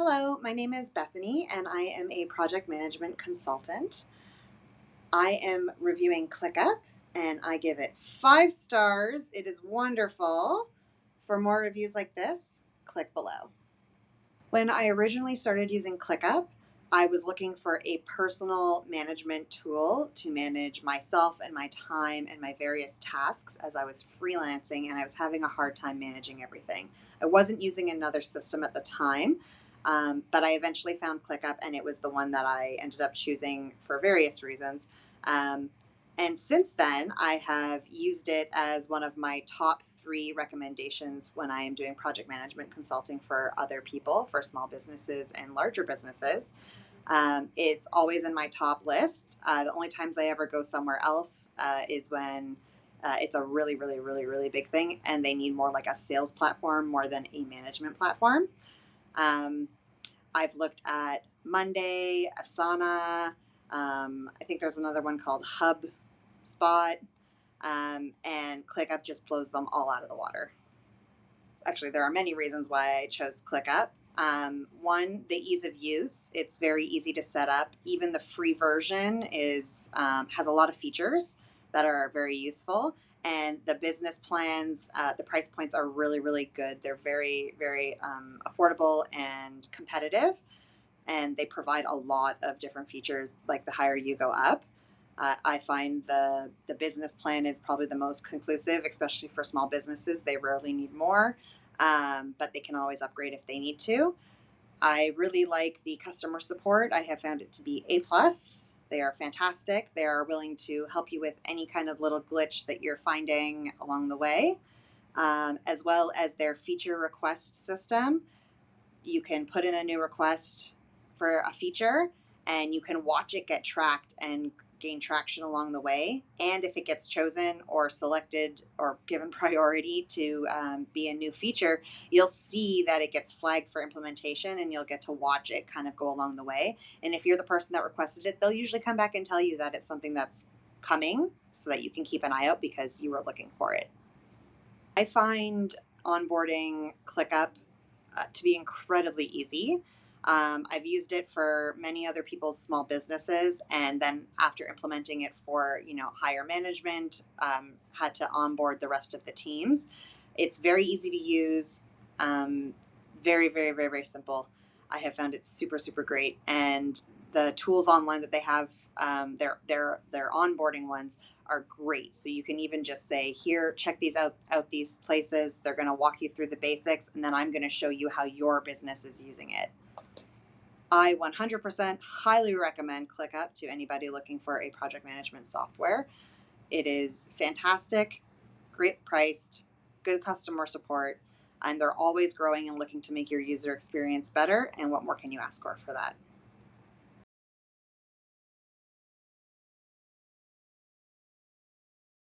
Hello, my name is Bethany, and I am a project management consultant. I am reviewing ClickUp, and I give it 5 stars. It is wonderful. For more reviews like this, click below. When I originally started using ClickUp, I was looking for a personal management tool to manage myself and my time and my various tasks as I was freelancing, and I was having a hard time managing everything. I wasn't using another system at the time, but I eventually found ClickUp, and it was the one that I ended up choosing for various reasons. Um, and since then, I have used it as one of my top 3 recommendations when I am doing project management consulting for other people, for small businesses and larger businesses. It's always in my top list. The only times I ever go somewhere else is when it's a really, really, really, really big thing and they need more like a sales platform more than a management platform. Um, I've looked at Monday, Asana. I think there's another one called HubSpot, and ClickUp just blows them all out of the water. Actually, there are many reasons why I chose ClickUp. One, the ease of use. It's very easy to set up. Even the free version has a lot of features that are very useful. And the business plans, the price points are really, really good. They're very, very affordable and competitive. And they provide a lot of different features, like the higher you go up. I find the business plan is probably the most conclusive, especially for small businesses. They rarely need more, but they can always upgrade if they need to. I really like the customer support. I have found it to be A plus. They are fantastic. They are willing to help you with any kind of little glitch that you're finding along the way, as well as their feature request system. You can put in a new request for a feature and you can watch it get tracked and gain traction along the way. And if it gets chosen or selected or given priority to be a new feature, you'll see that it gets flagged for implementation and you'll get to watch it kind of go along the way. And if you're the person that requested it, they'll usually come back and tell you that it's something that's coming so that you can keep an eye out because you were looking for it. I find onboarding ClickUp to be incredibly easy. I've used it for many other people's small businesses, and then after implementing it for higher management, had to onboard the rest of the teams. It's very easy to use, um, very, very, very, very simple. I have found it super, super great, and the tools online that they have, their onboarding ones are great. So you can even just say, here, check these out these places. They're going to walk you through the basics, and then I'm going to show you how your business is using it. I 100% highly recommend ClickUp to anybody looking for a project management software. It is fantastic, great priced, good customer support, and they're always growing and looking to make your user experience better. And what more can you ask for that?